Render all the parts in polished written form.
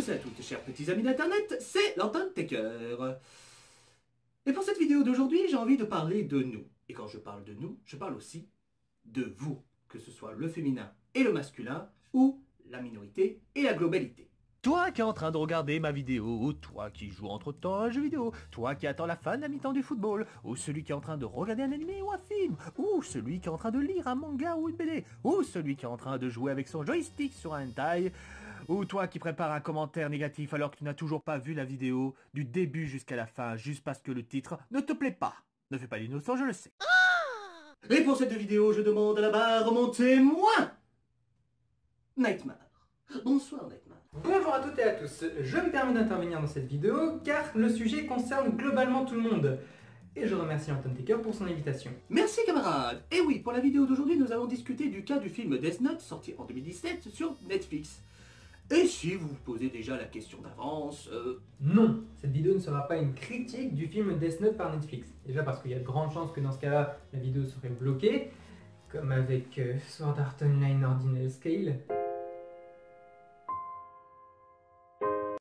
tous et à toutes, chers petits amis d'internet, c'est l'Anton Taker. Et pour cette vidéo d'aujourd'hui, j'ai envie de parler de nous. Et quand je parle de nous, je parle aussi de vous, que ce soit le féminin et le masculin, ou la minorité et la globalité. Toi qui es en train de regarder ma vidéo, toi qui joues entre-temps à un jeu vidéo, toi qui attends la fin d'un mi-temps du football, ou celui qui est en train de regarder un animé ou un film, ou celui qui est en train de lire un manga ou une BD, ou celui qui est en train de jouer avec son joystick sur un hentai, ou toi qui prépare un commentaire négatif alors que tu n'as toujours pas vu la vidéo du début jusqu'à la fin, juste parce que le titre ne te plaît pas. Ne fais pas l'innocent, je le sais. Et pour cette vidéo, je demande à la barre mon témoin, Nightmare. Bonsoir Nightmare. Bonjour à toutes et à tous, je me permets d'intervenir dans cette vidéo car le sujet concerne globalement tout le monde. Et je remercie Anton Taker pour son invitation. Merci camarade. Et oui, pour la vidéo d'aujourd'hui, nous allons discuter du cas du film Death Note, sorti en 2017 sur Netflix. Et si vous vous posez déjà la question d'avance... Non, cette vidéo ne sera pas une critique du film Death Note par Netflix. Déjà parce qu'il y a de grandes chances que dans ce cas-là, la vidéo serait bloquée, comme avec Sword Art Online Ordinal Scale.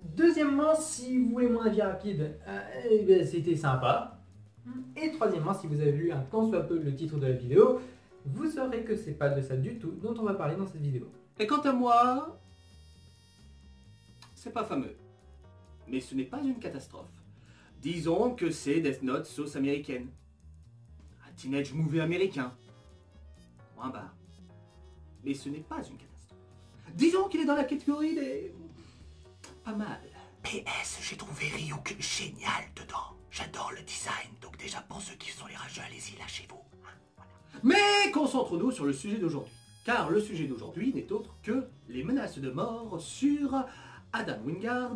Deuxièmement, si vous voulez mon avis rapide, c'était sympa. Et troisièmement, si vous avez lu un tant soit peu le titre de la vidéo, vous saurez que c'est pas de ça du tout dont on va parler dans cette vidéo. Et quant à moi... c'est pas fameux. Mais ce n'est pas une catastrophe. Disons que c'est Death Note sauce américaine. Un teenage movie américain. Moins bas. Mais ce n'est pas une catastrophe. Disons qu'il est dans la catégorie des... pas mal. PS, j'ai trouvé Ryuk génial dedans. J'adore le design, donc déjà pour ceux qui sont les rageux, allez-y, lâchez-vous. Voilà. Mais concentrons-nous sur le sujet d'aujourd'hui. Car le sujet d'aujourd'hui n'est autre que les menaces de mort sur Adam Wingard,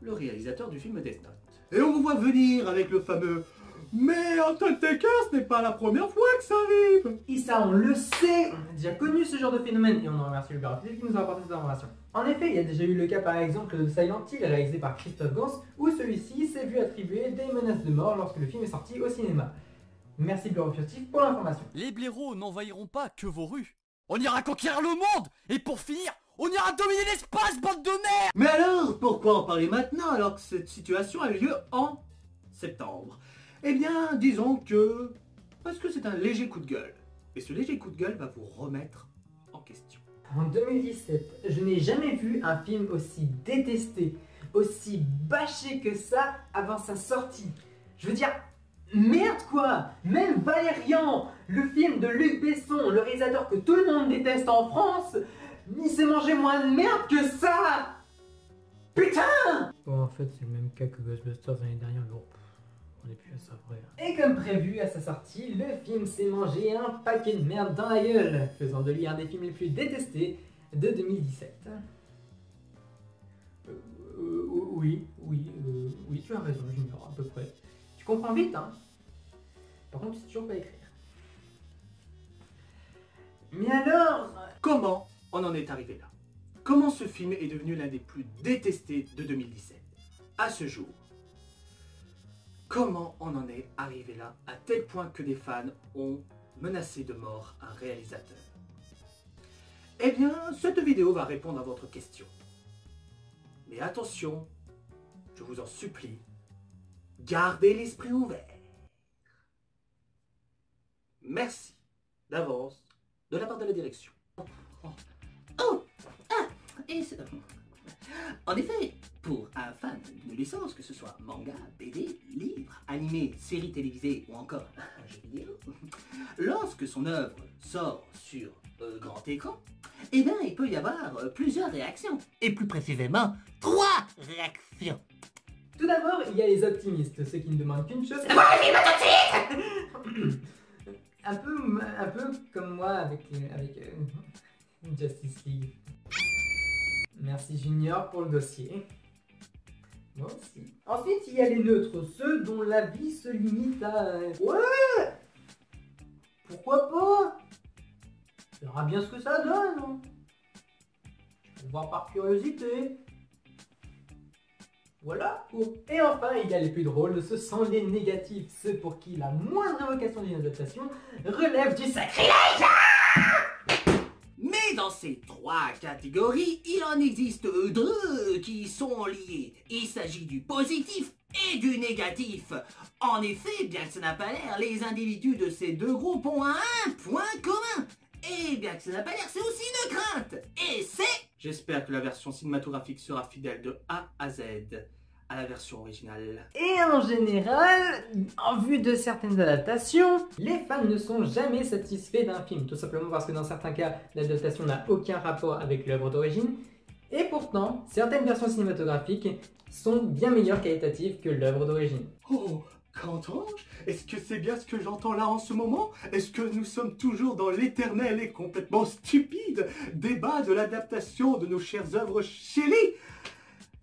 le réalisateur du film Death Note. Et on vous voit venir avec le fameux « Mais Anton Taker, ce n'est pas la première fois que ça arrive !» Et ça, on le sait, on a déjà connu ce genre de phénomène et on en remercie le Barafil qui nous a apporté cette information. En effet, il y a déjà eu le cas par exemple de Silent Hill réalisé par Christophe Gans où celui-ci s'est vu attribuer des menaces de mort lorsque le film est sorti au cinéma. Merci Bureau Furtif pour l'information. Les blaireaux n'envahiront pas que vos rues. On ira conquérir le monde. Et pour finir, on ira dominer l'espace, bande de merde. Mais alors, pourquoi en parler maintenant alors que cette situation a eu lieu en septembre? Eh bien, disons que... parce que c'est un léger coup de gueule. Et ce léger coup de gueule va vous remettre en question. En 2017, je n'ai jamais vu un film aussi détesté, aussi bâché que ça avant sa sortie. Je veux dire, merde quoi! Même Valérian, le film de Luc Besson, le réalisateur que tout le monde déteste en France, il s'est mangé moins de merde que ça! Putain! Bon, en fait, c'est le même cas que Ghostbusters l'année dernière, mais bon, on est plus à ça vrai. Et comme prévu à sa sortie, le film s'est mangé un paquet de merde dans la gueule, faisant de lui un des films les plus détestés de 2017. Oui, tu as raison, Junior, à peu près. Tu comprends vite, hein? Par contre, tu sais toujours pas écrire. Mais alors... comment on en est arrivé là? Comment ce film est devenu l'un des plus détestés de 2017? À ce jour. Comment on en est arrivé là, à tel point que des fans ont menacé de mort un réalisateur? Eh bien, cette vidéo va répondre à votre question. Mais attention, je vous en supplie, gardez l'esprit ouvert. Merci d'avance de la part de la direction. En effet, pour un fan d'une licence, que ce soit manga, BD, livre, animé, série télévisée ou encore un jeu vidéo, lorsque son œuvre sort sur grand écran, eh bien il peut y avoir plusieurs réactions. Et plus précisément, 3 réactions. Tout d'abord, il y a les optimistes, ceux qui ne demandent qu'une chose... un peu comme moi avec Justice League. Merci Junior pour le dossier. Moi aussi. Ensuite, il y a les neutres, ceux dont la vie se limite à... Ouais! Pourquoi pas? On verra bien ce que ça donne. Je vais voir par curiosité. Voilà. Et enfin, il y a les plus drôles, ce sont les négatifs, ceux pour qui la moindre évocation d'une adaptation relève du sacrilège. Mais dans ces trois catégories, il en existe deux qui sont liées. Il s'agit du positif et du négatif. En effet, bien que ça n'a pas l'air, les individus de ces deux groupes ont un point commun. Et bien que ça n'a pas l'air, c'est aussi une crainte. Et c'est... J'espère que la version cinématographique sera fidèle de A à Z à la version originale. Et en général, en vue de certaines adaptations, les fans ne sont jamais satisfaits d'un film, tout simplement parce que dans certains cas, l'adaptation n'a aucun rapport avec l'œuvre d'origine, et pourtant, certaines versions cinématographiques sont bien meilleures qualitatives que l'œuvre d'origine. Oh, qu'entends-je? Est-ce que c'est bien ce que j'entends là en ce moment? Est-ce que nous sommes toujours dans l'éternel et complètement stupide débat de l'adaptation de nos chères œuvres Shelley?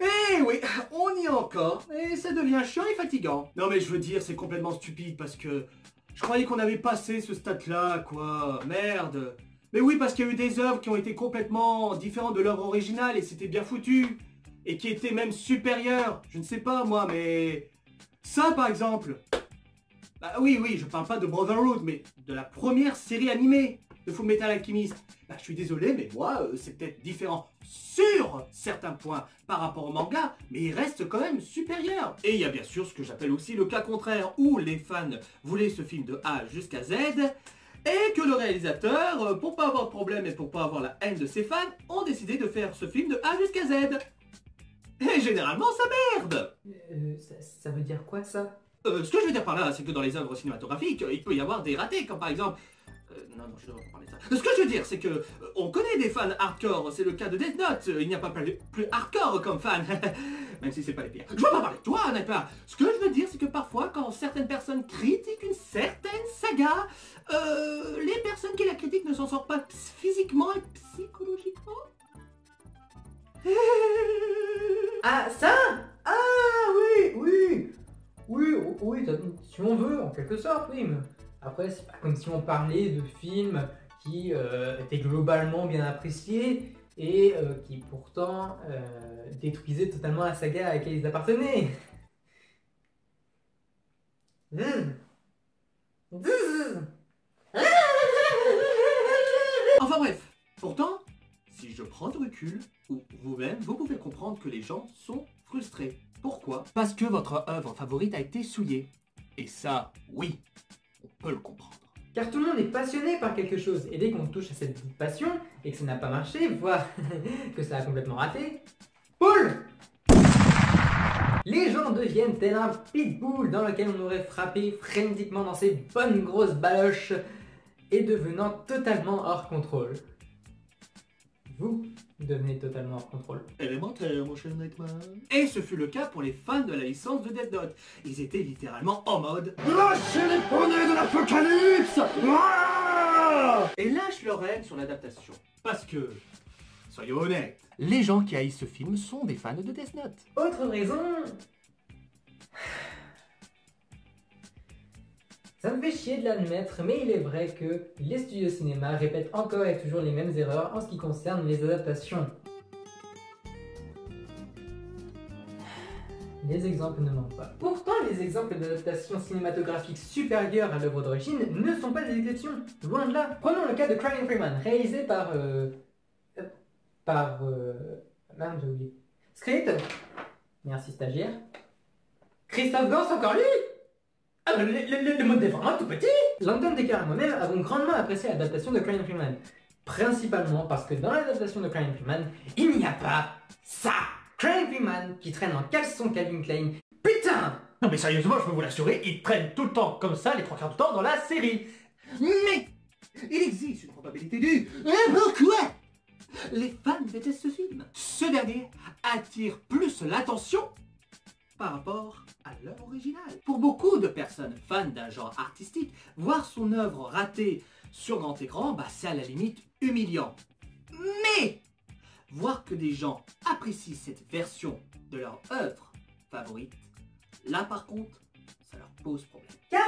Eh oui, on y est encore, et ça devient chiant et fatigant. Non mais je veux dire, c'est complètement stupide parce que je croyais qu'on avait passé ce stade-là, quoi. Merde. Mais oui, parce qu'il y a eu des œuvres qui ont été complètement différentes de l'œuvre originale et c'était bien foutu. Et qui étaient même supérieures. Je ne sais pas moi, mais... Ça par exemple. Bah oui, je parle pas de Brotherhood, mais de la première série animée de Full Metal Alchemist. Bah je suis désolé, mais moi, c'est peut-être différent sur certains points par rapport au manga, mais il reste quand même supérieur. Et il y a bien sûr ce que j'appelle aussi le cas contraire, où les fans voulaient ce film de A jusqu'à Z, et que le réalisateur, pour pas avoir de problème et pour pas avoir la haine de ses fans, ont décidé de faire ce film de A jusqu'à Z. Et généralement, ça merde. Ça veut dire quoi ça? Ce que je veux dire par là, c'est que dans les œuvres cinématographiques, il peut y avoir des ratés, comme par exemple... non, je ne devrais pas parler de ça. Ce que je veux dire, c'est que on connaît des fans hardcore, c'est le cas de Death Note, il n'y a pas plus hardcore comme fan, même si c'est pas les pires. Je veux pas parler de toi, n'est-ce pas? Ce que je veux dire, c'est que parfois, quand certaines personnes critiquent une certaine saga, les personnes qui la critiquent ne s'en sortent pas physiquement et psychologiquement. Ah, ça? Ah, oui, si on veut, en quelque sorte, oui, mais après, c'est pas comme si on parlait de films qui étaient globalement bien appréciés et qui pourtant détruisaient totalement la saga à laquelle ils appartenaient. Enfin bref, pourtant, si je prends du recul, ou vous-même, vous pouvez comprendre que les gens sont frustrés. Pourquoi? Parce que votre œuvre favorite a été souillée. Et ça, oui, on peut le comprendre. Car tout le monde est passionné par quelque chose, et dès qu'on touche à cette passion, et que ça n'a pas marché, voire que ça a complètement raté, boule! Les gens deviennent tel un pitbull dans lequel on aurait frappé frénétiquement dans ses bonnes grosses baloches, et devenant totalement hors contrôle. Vous devenez totalement hors contrôle. Élémentaire, mon cher Nightman. Et ce fut le cas pour les fans de la licence de Death Note. Ils étaient littéralement en mode lâchez les poneys de l'apocalypse! Et lâchent leur haine sur l'adaptation. Parce que, soyons honnêtes, les gens qui haïssent ce film sont des fans de Death Note. Autre raison... Ça me fait chier de l'admettre, mais il est vrai que les studios cinéma répètent encore et toujours les mêmes erreurs en ce qui concerne les adaptations. Les exemples ne manquent pas. Pourtant, les exemples d'adaptations cinématographiques supérieures à l'œuvre d'origine ne sont pas des exceptions, loin de là. Prenons le cas de Crying Freeman, réalisé par... Merde, j'ai oublié. Script. Merci stagiaire. Christophe Gans, encore lui. Ah, le mode est vraiment tout petit. Langdon Decker et moi-même avons grandement apprécié l'adaptation de Crying Freeman. Principalement parce que dans l'adaptation de Crying Freeman, il n'y a pas ça. Crying Freeman qui traîne en caleçon Calvin Klein. Putain! Non mais sérieusement, je peux vous l'assurer, il traîne tout le temps comme ça les 3/4 du temps dans la série. Mais il existe une probabilité du... Pourquoi les fans détestent ce film? Ce dernier attire plus l'attention par rapport à l'œuvre originale. Pour beaucoup de personnes fans d'un genre artistique, voir son œuvre ratée sur grand écran, bah c'est à la limite humiliant. Mais voir que des gens apprécient cette version de leur œuvre favorite, là par contre, ça leur pose problème. Car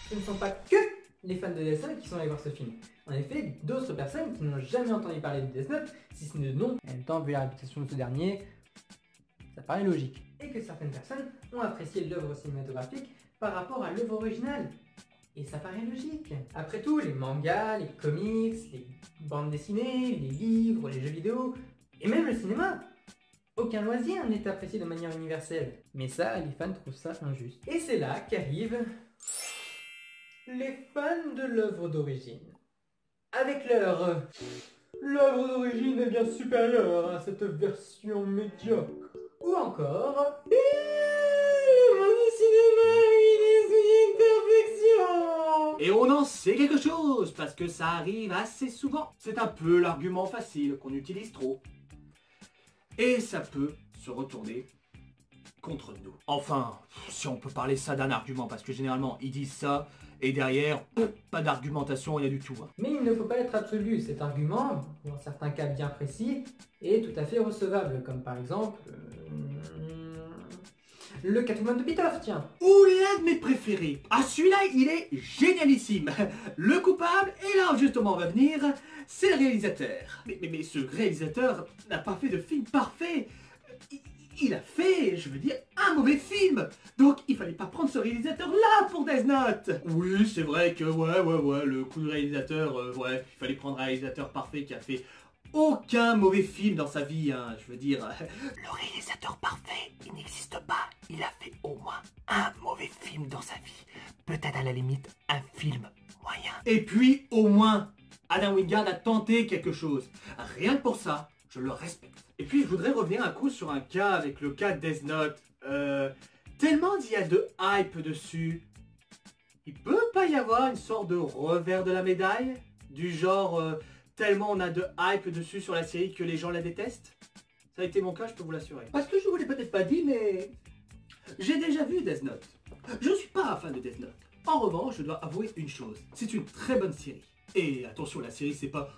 ce ne sont pas que les fans de Death Note qui sont allés voir ce film. En effet, d'autres personnes qui n'ont jamais entendu parler de Death Note, si ce n'est de nom, en même temps vu la réputation de ce dernier, ça paraît logique. Et que certaines personnes ont apprécié l'œuvre cinématographique par rapport à l'œuvre originale. Et ça paraît logique. Après tout, les mangas, les comics, les bandes dessinées, les livres, les jeux vidéo, et même le cinéma, aucun loisir n'est apprécié de manière universelle. Mais ça, les fans trouvent ça injuste. Et c'est là qu'arrivent les fans de l'œuvre d'origine. Avec leur... L'œuvre d'origine est bien supérieure à cette version médiocre. Ou encore... Le monde du cinéma, il est une perfection. Et on en sait quelque chose, parce que ça arrive assez souvent. C'est un peu l'argument facile qu'on utilise trop. Et ça peut se retourner contre nous. Enfin, si on peut parler ça d'un argument, parce que généralement ils disent ça, et derrière, pas d'argumentation, rien du tout. Mais il ne faut pas être absolu, cet argument, dans certains cas bien précis, est tout à fait recevable, comme par exemple... le Catwoman de Pitoff, tiens. Ou l'un de mes préférés. Ah, celui-là, il est génialissime. Le coupable, et là justement on va venir, c'est le réalisateur. Mais ce réalisateur n'a pas fait de film parfait. Il a fait, je veux dire, un mauvais film. Donc il fallait pas prendre ce réalisateur-là pour Death Note. Oui, c'est vrai que, ouais, le coup de réalisateur, ouais, il fallait prendre un réalisateur parfait qui a fait aucun mauvais film dans sa vie, hein, je veux dire. Le réalisateur parfait, il n'existe pas. Il a fait au moins un mauvais film dans sa vie. Peut-être à la limite un film moyen. Et puis, au moins, Adam Wingard a tenté quelque chose. Rien que pour ça, je le respecte. Et puis, je voudrais revenir un coup sur un cas avec le cas de Death Note. Tellement il y a de hype dessus, il peut pas y avoir une sorte de revers de la médaille? Du genre... tellement on a de hype dessus sur la série que les gens la détestent. Ça a été mon cas, je peux vous l'assurer. Parce que je vous l'ai peut-être pas dit, mais... j'ai déjà vu Death Note. Je suis pas un fan de Death Note. En revanche, je dois avouer une chose. C'est une très bonne série. Et attention, la série, c'est pas...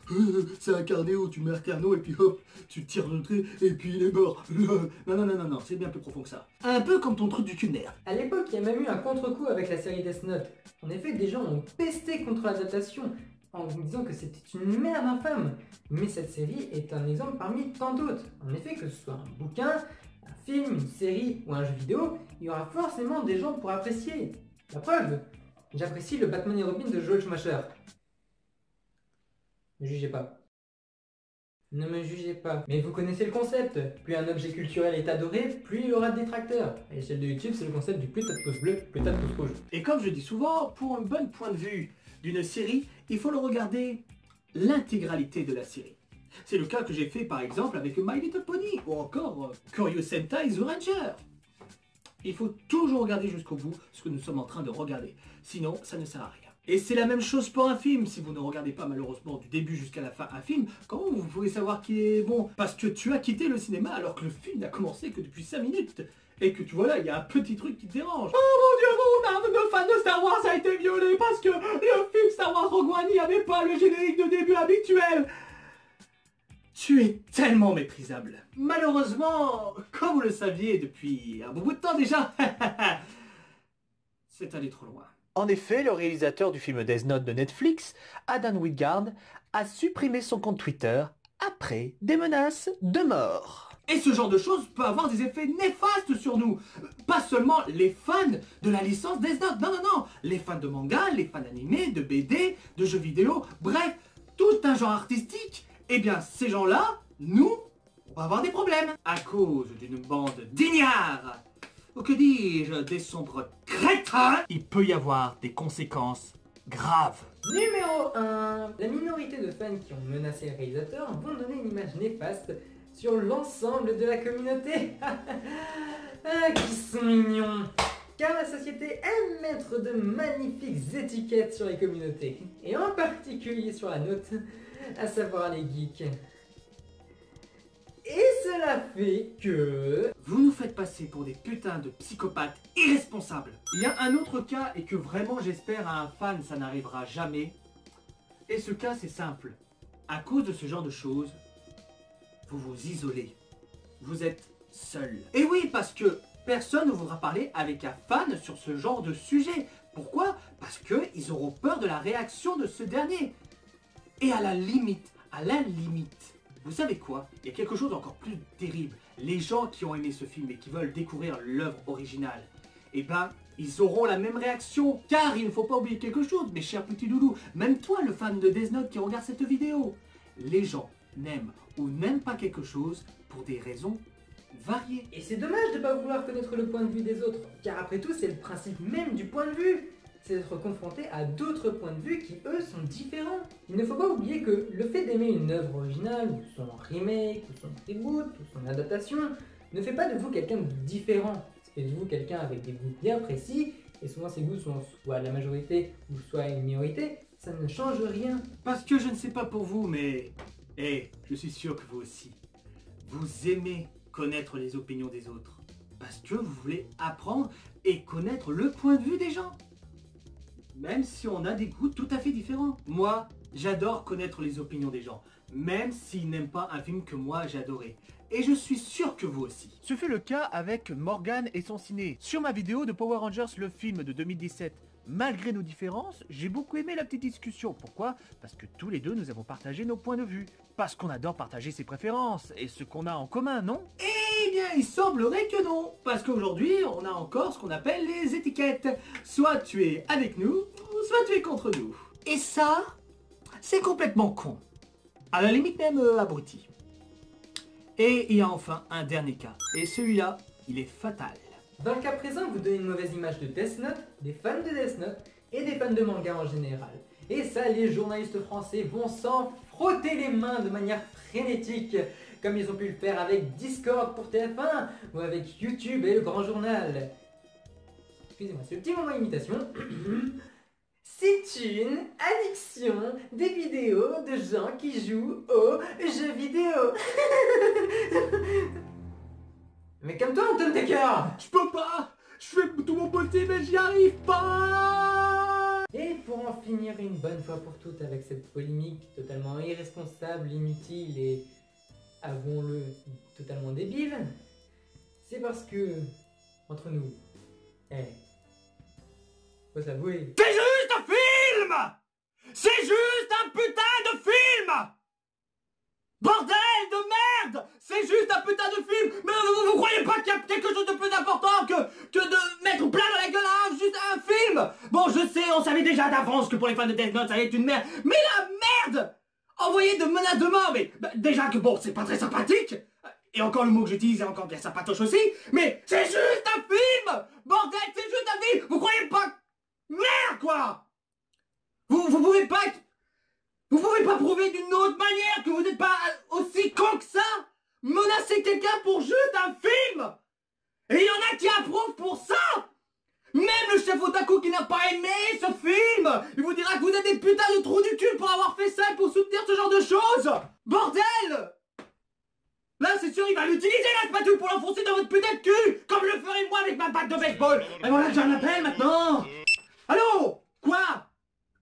c'est un carnet où tu mets un carneau et puis hop, tu tires le trait et puis il est mort. Non, c'est bien plus profond que ça. Un peu comme ton truc du cul de nerf. À l'époque, il y a même eu un contre-coup avec la série Death Note. En effet, des gens ont pesté contre l'adaptation, en disant que c'était une merde infâme. Mais cette série est un exemple parmi tant d'autres. En effet, que ce soit un bouquin, un film, une série ou un jeu vidéo, il y aura forcément des gens pour apprécier. La preuve, j'apprécie le Batman et Robin de Joel Schumacher. Ne jugez pas. Ne me jugez pas. Mais vous connaissez le concept. Plus un objet culturel est adoré, plus il aura de détracteurs. À l'échelle de YouTube, c'est le concept du plus t'as de pouces bleus, plus t'as de pouces rouges. Et comme je dis souvent, pour un bon point de vue d'une série, il faut le regarder l'intégralité de la série. C'est le cas que j'ai fait par exemple avec My Little Pony ou encore Koryo Sentai The Ranger. Il faut toujours regarder jusqu'au bout ce que nous sommes en train de regarder. Sinon, ça ne sert à rien. Et c'est la même chose pour un film. Si vous ne regardez pas malheureusement du début jusqu'à la fin un film, comment vous pouvez savoir qu'il est bon? Parce que tu as quitté le cinéma alors que le film n'a commencé que depuis 5 minutes. Et que tu vois là, il y a un petit truc qui te dérange. Oh mon dieu, mon fan de Star Wars a été violé parce que le film Star Wars Rogue One n'y avait pas le générique de début habituel. Tu es tellement méprisable. Malheureusement, comme vous le saviez depuis un bon bout de temps déjà, c'est allé trop loin. En effet, le réalisateur du film Death Note de Netflix, Adam Wingard, a supprimé son compte Twitter après des menaces de mort. Et ce genre de choses peut avoir des effets néfastes sur nous. Pas seulement les fans de la licence Death Note, non, les fans de manga, les fans animés, de BD, de jeux vidéo, bref, tout un genre artistique. Eh bien, ces gens-là, nous, on va avoir des problèmes à cause d'une bande d'ignards. Ou que dis-je, des sombres crétins. Il peut y avoir des conséquences graves. Numéro 1. La minorité de fans qui ont menacé le réalisateur vont donner une image néfaste sur l'ensemble de la communauté. Ah, qui sont mignons. Car la société aime mettre de magnifiques étiquettes sur les communautés. Et en particulier sur la nôtre, à savoir les geeks. Et cela fait que... vous nous faites passer pour des putains de psychopathes irresponsables. Il y a un autre cas et que vraiment j'espère à un fan ça n'arrivera jamais. Et ce cas c'est simple. À cause de ce genre de choses, vous vous isolez. Vous êtes seul. Et oui, parce que personne ne voudra parler avec un fan sur ce genre de sujet. Pourquoi? Parce qu'ils auront peur de la réaction de ce dernier. Et à la limite, vous savez quoi? Il y a quelque chose d'encore plus terrible. Les gens qui ont aimé ce film et qui veulent découvrir l'œuvre originale, eh ben, ils auront la même réaction. Car il ne faut pas oublier quelque chose, mes chers petits doudous. Même toi, le fan de Death Note qui regarde cette vidéo. Les gens n'aiment ou n'aiment pas quelque chose pour des raisons variées. Et c'est dommage de ne pas vouloir connaître le point de vue des autres, car après tout, c'est le principe même du point de vue. C'est d'être confronté à d'autres points de vue qui, eux, sont différents. Il ne faut pas oublier que le fait d'aimer une œuvre originale, ou son remake, ou son reboot, ou son adaptation, ne fait pas de vous quelqu'un de différent. Ça fait de vous quelqu'un avec des goûts bien précis, et souvent ces goûts sont soit la majorité, ou soit une minorité. Ça ne change rien. Parce que je ne sais pas pour vous, mais... je suis sûr que vous aussi. Vous aimez connaître les opinions des autres. Parce que vous voulez apprendre et connaître le point de vue des gens. Même si on a des goûts tout à fait différents. Moi, j'adore connaître les opinions des gens. Même s'ils n'aiment pas un film que moi j'ai adoré. Et je suis sûr que vous aussi. Ce fut le cas avec Morgan et son ciné. Sur ma vidéo de Power Rangers, le film de 2017, malgré nos différences, j'ai beaucoup aimé la petite discussion. Pourquoi? Parce que tous les deux, nous avons partagé nos points de vue. Parce qu'on adore partager ses préférences et ce qu'on a en commun, non? Eh bien, il semblerait que non. Parce qu'aujourd'hui, on a encore ce qu'on appelle les étiquettes. Soit tu es avec nous, soit tu es contre nous. Et ça, c'est complètement con. À la limite même abruti. Et il y a enfin un dernier cas. Et celui-là, il est fatal. Dans le cas présent, vous donnez une mauvaise image de Death Note, des fans de Death Note et des fans de manga en général. Et ça, les journalistes français vont s'en frotter les mains de manière frénétique, comme ils ont pu le faire avec Discord pour TF1 ou avec YouTube et le Grand Journal. Excusez-moi, ce petit moment imitation. C'est une addiction des vidéos de gens qui jouent aux jeux vidéo. Mais comme toi, Anton Taker! Je peux pas. Je fais tout mon possible mais j'y arrive pas. Et pour en finir une bonne fois pour toutes avec cette polémique totalement irresponsable, inutile et, avouons-le, totalement débile, c'est parce que, entre nous, faut s'avouer. C'est juste un film. C'est juste un putain de film. Bordel de merde. C'est juste un putain de film. Mais vous croyez pas qu'il y a quelque chose de plus important que de mettre plein dans la gueule à juste un film? Bon, je sais, on savait déjà d'avance que pour les fans de Death Note, ça allait être une merde. Mais la merde. Envoyer de menaces de mort, mais déjà que bon, c'est pas très sympathique. Et encore le mot que j'utilise est encore bien sympatoche aussi. Mais c'est juste un film. Bordel, c'est juste un film. Vous croyez pas... Merde, quoi. Vous pouvez pas... Vous pouvez pas prouver d'une autre manière que vous n'êtes pas aussi con que ça. Menacer quelqu'un pour juste un film. Et il y en a qui approuvent pour ça. Même le chef otaku qui n'a pas aimé ce film, il vous dira que vous êtes des putains de trous du cul pour avoir fait ça et pour soutenir ce genre de choses. Bordel. Là, c'est sûr, il va l'utiliser la spatule pour l'enfoncer dans votre putain de cul, comme je le ferai moi avec ma batte de baseball. Et voilà que j'ai un appel maintenant. Allô? Quoi?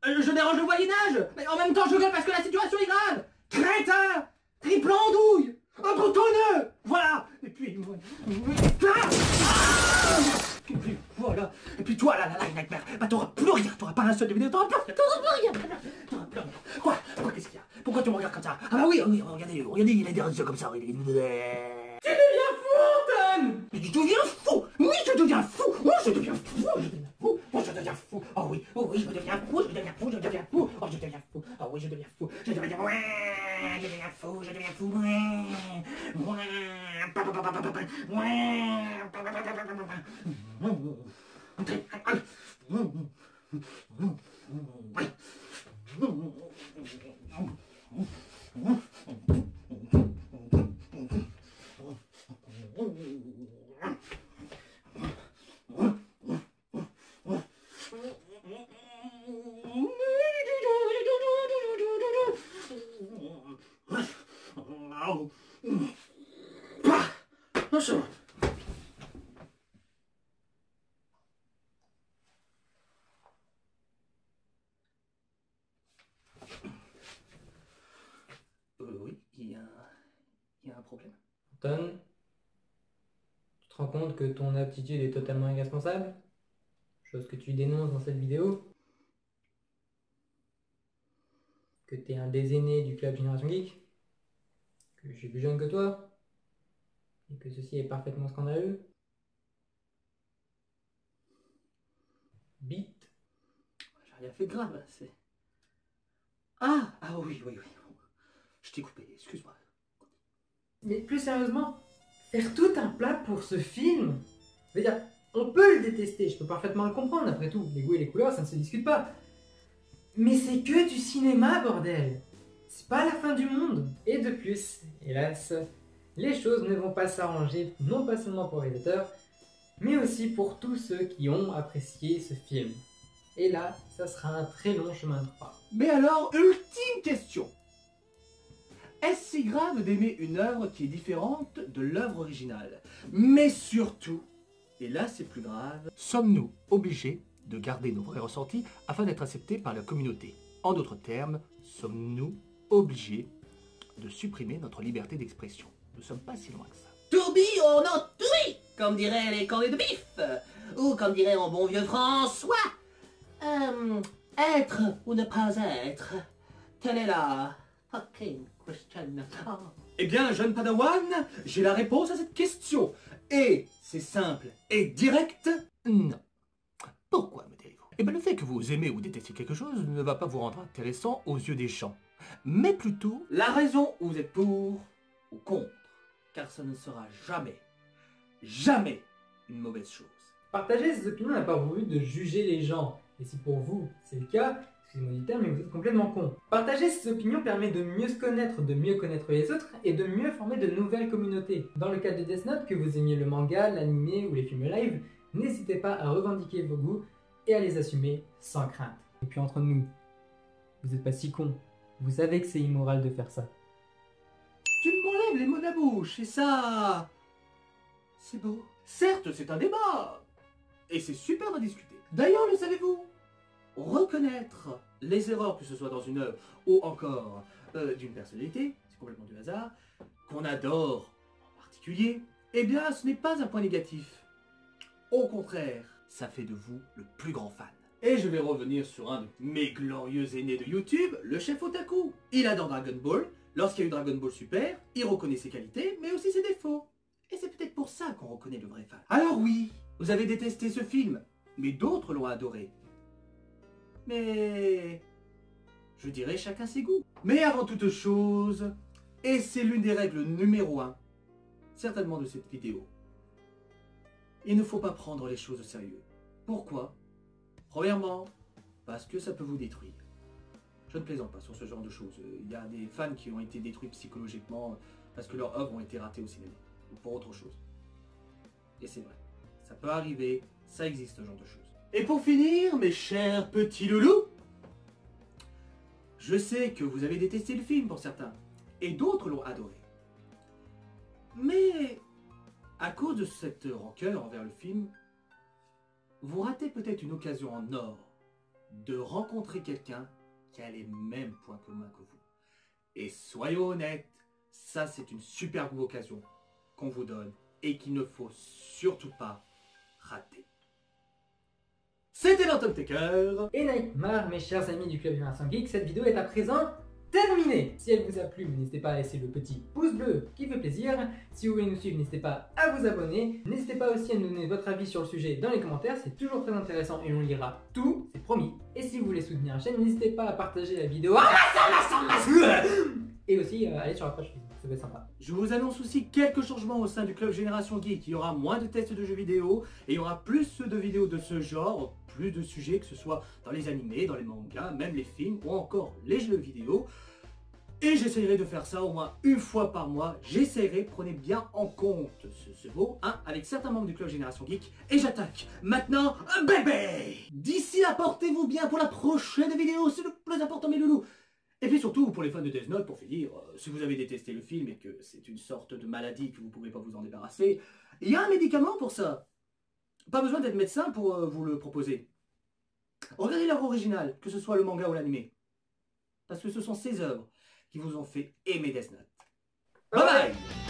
Je dérange le voisinage? Mais en même temps, je gueule parce que la situation est grave. Crétin! Triple andouille! Un boutonneux! Voilà! Et puis... Et puis voilà! Et puis toi, là, Nightmare, bah t'auras plus rien, t'auras pas un seul de vidéo, t'auras plus rien! T'auras plus rien! Quoi? Qu'est-ce qu'il y a? Pourquoi tu me regardes comme ça? Ah bah oui, regardez, il a des yeux comme ça, tu deviens fou, Anton! Mais tu deviens fou! Oui, je deviens fou! Oui, je deviens fou! Je deviens fou! Oh, je deviens fou! Oh oui, je deviens fou! Je deviens fou! Je deviens fou! Oh, je deviens fou! Oh oui, je deviens fou! Je deviens fou! Je deviens fou! Je deviens fou! Oui, il y a un problème. Anton, tu te rends compte que ton aptitude est totalement irresponsable? Chose que tu dénonces dans cette vidéo? Que t'es un des aînés du club Génération Geek? Que je suis plus jeune que toi? Et que ceci est parfaitement scandaleux? rien fait de grave, c'est... Ah, ah oui, oui, oui. Je t'ai coupé, excuse-moi. Mais plus sérieusement, faire tout un plat pour ce film, je veux dire, on peut le détester, je peux parfaitement le comprendre, après tout, les goûts et les couleurs, ça ne se discute pas. Mais c'est que du cinéma, bordel. C'est pas la fin du monde. Et de plus, hélas, les choses ne vont pas s'arranger, non pas seulement pour les lecteurs, mais aussi pour tous ceux qui ont apprécié ce film. Et là, ça sera un très long chemin de croix. Mais alors, ultime question. Est-ce si grave d'aimer une œuvre qui est différente de l'œuvre originale? Mais surtout, et là c'est plus grave, sommes-nous obligés de garder nos vrais ressentis afin d'être acceptés par la communauté? En d'autres termes, sommes-nous obligés de supprimer notre liberté d'expression? Nous ne sommes pas si loin que ça. To be or not to be, comme diraient les cornets de bif, ou comme dirait en bon vieux François, être ou ne pas être, telle est la fucking question. Oh. Eh bien, jeune Padawan, j'ai la réponse à cette question. Et c'est simple et direct, non. Pourquoi me direz-vous? Eh bien, le fait que vous aimez ou détestiez quelque chose ne va pas vous rendre intéressant aux yeux des gens, mais plutôt la raison où vous êtes pour ou contre, car ça ne sera jamais, jamais une mauvaise chose. Partager ces opinions n'a pas pour but de juger les gens. Et si pour vous, c'est le cas, excusez-moi du terme, mais vous êtes complètement con. Partager ces opinions permet de mieux se connaître, de mieux connaître les autres et de mieux former de nouvelles communautés. Dans le cas de Death Note, que vous aimiez le manga, l'anime ou les films live, n'hésitez pas à revendiquer vos goûts et à les assumer sans crainte. Et puis entre nous, vous n'êtes pas si con. Vous savez que c'est immoral de faire ça. Tu m'enlèves les mots de la bouche, et ça... c'est beau. Certes, c'est un débat, et c'est super à discuter. D'ailleurs, le savez-vous? Reconnaître les erreurs, que ce soit dans une œuvre ou encore d'une personnalité, c'est complètement du hasard, qu'on adore en particulier, eh bien, ce n'est pas un point négatif. Au contraire, ça fait de vous le plus grand fan. Et je vais revenir sur un de mes glorieux aînés de YouTube, le chef Otaku. Il adore Dragon Ball. Lorsqu'il y a eu Dragon Ball Super, il reconnaît ses qualités, mais aussi ses défauts. Et c'est peut-être pour ça qu'on reconnaît le vrai fan. Alors oui, vous avez détesté ce film, mais d'autres l'ont adoré. Mais... je dirais chacun ses goûts. Mais avant toute chose, et c'est l'une des règles numéro 1, certainement de cette vidéo, il ne faut pas prendre les choses au sérieux. Pourquoi? Premièrement, parce que ça peut vous détruire. Je ne plaisante pas sur ce genre de choses. Il y a des fans qui ont été détruits psychologiquement parce que leurs œuvres ont été ratées au cinéma, ou pour autre chose. Et c'est vrai, ça peut arriver, ça existe ce genre de choses. Et pour finir, mes chers petits loulous, je sais que vous avez détesté le film pour certains, et d'autres l'ont adoré. Mais, à cause de cette rancœur envers le film, vous ratez peut-être une occasion en or de rencontrer quelqu'un qui a les mêmes points communs que vous. Et soyons honnêtes, ça c'est une superbe occasion qu'on vous donne et qu'il ne faut surtout pas rater. C'était l'Anton Taker. Et Nightmare, mes chers amis du Club Génération Geek, cette vidéo est à présent terminée. Si elle vous a plu, n'hésitez pas à laisser le petit pouce bleu qui fait plaisir. Si vous voulez nous suivre, n'hésitez pas à vous abonner. N'hésitez pas aussi à nous donner votre avis sur le sujet dans les commentaires, c'est toujours très intéressant et on lira tout, c'est promis. Et si vous voulez soutenir la chaîne, n'hésitez pas à partager la vidéo. Et aussi aller sur la page Facebook, ça va être sympa. Je vous annonce aussi quelques changements au sein du Club Génération Geek. Il y aura moins de tests de jeux vidéo et il y aura plus de vidéos de ce genre, plus de sujets, que ce soit dans les animés, dans les mangas, même les films ou encore les jeux vidéo. Et j'essaierai de faire ça au moins une fois par mois. J'essaierai, prenez bien en compte ce mot, hein, avec certains membres du Club Génération Geek. Et j'attaque maintenant, bébé. D'ici là, portez-vous bien pour la prochaine vidéo, c'est le plus important mes loulous. Et puis surtout, pour les fans de Death Note, pour finir, si vous avez détesté le film et que c'est une sorte de maladie que vous ne pouvez pas vous en débarrasser, il y a un médicament pour ça. Pas besoin d'être médecin pour vous le proposer. Regardez l'œuvre originale, que ce soit le manga ou l'animé. Parce que ce sont ces œuvres qui vous ont fait aimer Death Note. Bye bye.